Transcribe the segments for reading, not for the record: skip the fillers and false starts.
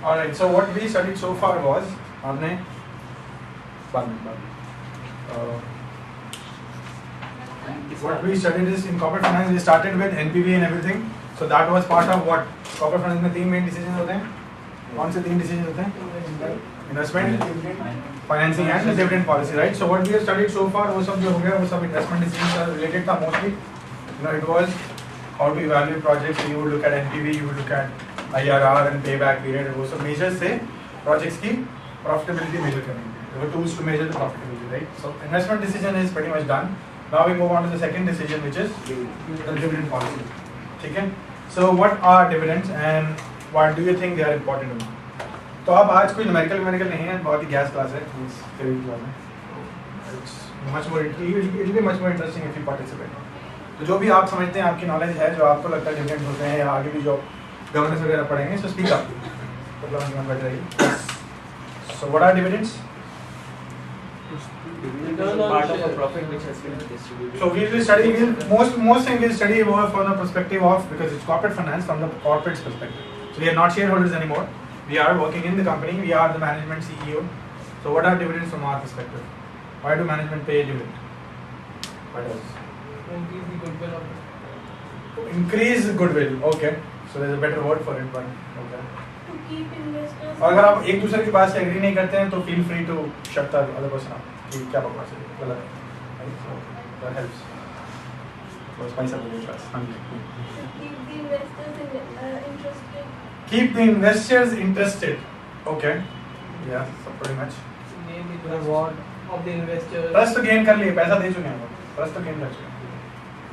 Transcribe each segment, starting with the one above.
Alright, so what we studied so far was हमने what we studied is in corporate finance we started with NPV and everything. So that was part of what corporate finance में 3 main decisions होते हैं. कौन से 3 decisions होते हैं? Investment, financing and the dividend policy, right? So what we have studied so far वो सब जो हो गया वो सब investment decisions are related था mostly. It was how to evaluate projects. You would look at NPV, you would look at IRR and payback period. वो सब measures से projects की profitability measure करेंगे. There were tools to measure the profitability, right? So investment decision is pretty much done. Now we move on to the second decision, which is the dividend policy. Okay? So what are dividends and what do you think they are important? तो अब आज कोई numerical नहीं है, बहुत ही gas class है, theory class है. It's much more it'll be much more interesting if you participate. तो जो भी आप समझते हैं आपकी नॉलेज है, जो आपको लगता है डिविडेंड होते हैं या आगे भी जो गवर्नेंस वगैरह पढ़ेंगे, so speak up. मतलब बैठ जाइए. So what are dividends? Part of a profit which has been distributed. So we will study most thing we'll study more from the perspective of, because it's corporate finance, from the corporate's perspective. So we are not shareholders anymore. We are working in the company. We are the management CEO. So what are dividends from our perspective? Why do management pay a dividend? What else? Increase the goodwill of it. Increase goodwill. Okay. So there's a better word for it, but okay. To keep investors. और अगर आप एक दूसरे की बात से agree नहीं करते हैं तो feel free to shut the other person up. कि क्या बकवास है, गलत है. Right? So that helps. बस पैसा बोलिए बस. हाँ जी. Keep the investors Keep the investors interested. interested. Okay. Yeah, so pretty much. Name the reward of the investors. Trust तो gain कर लिए, पैसा दे चुके हैं वो. Trust तो gain कर चुके हैं.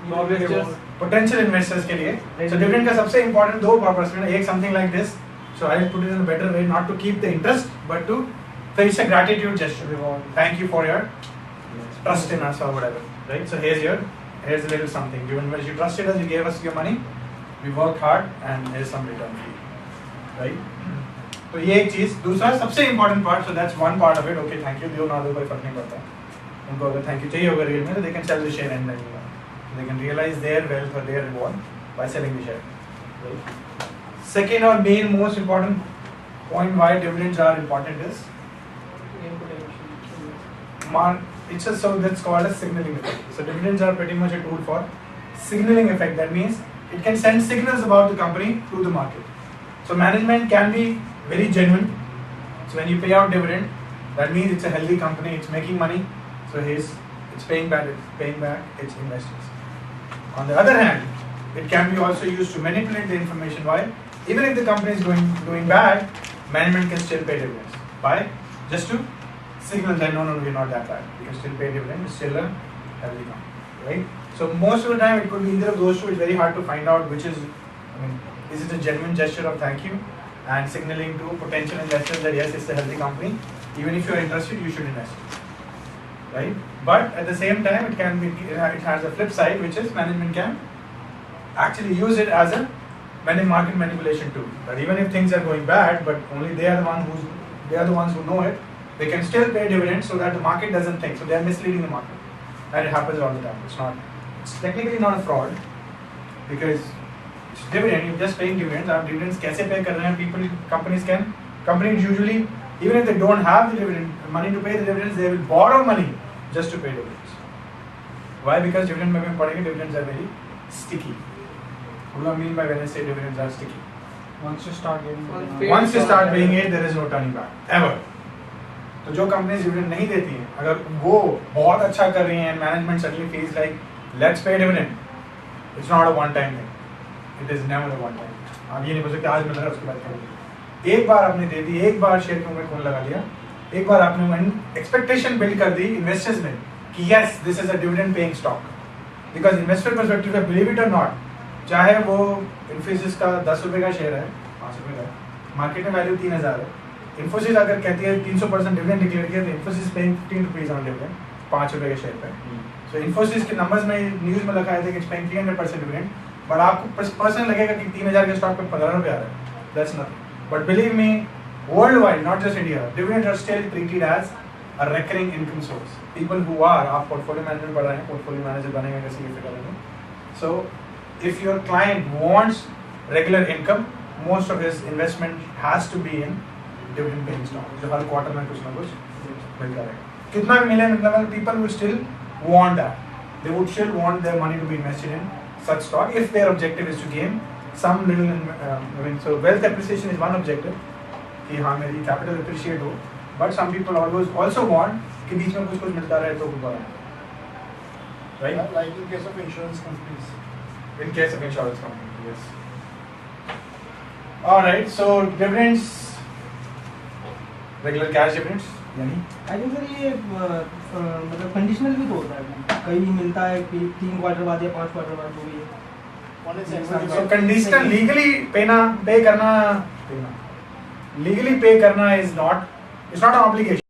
Investors. Potential investors के लिए. So dividend का सबसे important दो purpose है. एक something like this. So I'll put it in a better way, not to keep the interest, but to, so it's a gratitude gesture. Thank you for your trust in us or whatever, right? So here's a little something. You trusted us, you gave us your money, we worked hard, and here's some return for you, right? तो ये एक चीज. दूसरा सबसे important part, so that's one part of it. Okay, thank you. दियो ना दो कोई फर्क नहीं पड़ता. उनको अगर thank you चाहिए होगा real में, तो they can sell the share and then they can realize their wealth or their reward by selling the share, right? Second or main most important point why dividends are important is it's just so that's called a signaling effect. So dividends are pretty much a tool for signaling effect. That means it can send signals about the company to the market. So management can be very genuine. So when you pay out dividend, that means it's a healthy company, it's making money. So it's paying back its investors. On the other hand, it can be also used to manipulate the information. Why? Even if the company is doing bad, management can still pay dividends. Why? Just to signal that no, we're not that bad. We can still pay dividends. It's still a healthy company, right? So most of the time, it could be either of those two. It's very hard to find out which is. Is it a genuine gesture of thank you and signaling to potential investors that yes, it's a healthy company. Even if you're interested, you should invest, right? But at the same time, it has a flip side, which is management can actually use it as a market manipulation tool. That even if things are going bad, but only they are the ones who know it, they can still pay dividends so that the market doesn't think. So they are misleading the market, and it happens all the time. It's technically not a fraud because it's dividend. You're just paying dividends. आप dividends कैसे pay कर रहे हैं? Companies usually, even if they don't have the money to pay the dividends, they will borrow money just to pay dividends. Why? Because dividend में भी पढ़ेंगे, dividends are very sticky. What do I mean by when I say dividends are sticky? Once you start paying it, there is no turning back ever. तो जो companies dividend नहीं देती हैं, अगर वो बहुत अच्छा कर रही हैं, management suddenly feels like let's पे dividend, it's not a one time thing, it is never a one time. आप ये नहीं बोल सकते आज मिल रहा है उसके बाद करेंगे. एक बार आपने दे दी, एक बार शेयर में खून लगा दिया, एक बार आपने एक्सपेक्टेशन बिल्ड कर दी इन्वेस्टर्स में कि yes this is a dividend paying stock. Because investor perspective है, बिलीव इट और नॉट, चाहे वो इन्फोसिस का 10 रुपये का शेयर है, 5 रुपये का, मार्केट में वैल्यू 3000 है. इन्फोसिस अगर कहती है 300% डिविडेंड डिक्लेयर किया तो Infosys paying 15 rupees on dividend, 5 रुपये के शेयर पे. सो इन्फोसिस के नंबर्स में न्यूज में लिखा है कि इट्स पेइंग 300% डिविडेंड, बट आपको पर्सन लगेगा कि 3000 के स्टॉक पे 15 रुपये आ रहा है. That's nothing. But believe me, worldwide, not just India, dividend are still treated as a recurring income source. People who are, आप पोर्टफोलियो मैनेजमेंट पढ़ रहे हैं, पोर्टफोलियो मैनेजर बनेंगे कैसे करेंगे. सो if your client wants regular income, most of his investment has to be in dividend paying stock, जो हर quarter में कुछ ना कुछ मिलता रहेगा. कितना भी मिले मतलब people will still want that. They would still want their money to be invested in such stock if their objective is to gain some little. I mean, so wealth appreciation is one objective कि हाँ मेरी capital appreciate हो, but some people always also want कि बीच में कुछ मिलता रहे तो ऊपर आए. Right? Like in case of insurance companies. In case of insurance company, yes. All right, so dividends, regular cash dividends, यानी आई थिंक सर ये मतलब कंडीशनल भी तो होता है, कहीं मिलता है कि 3 क्वार्टर बाद या 5 क्वार्टर बाद जो भी है. One is so conditional legally pay करना legally pay करना is not, it's not an obligation.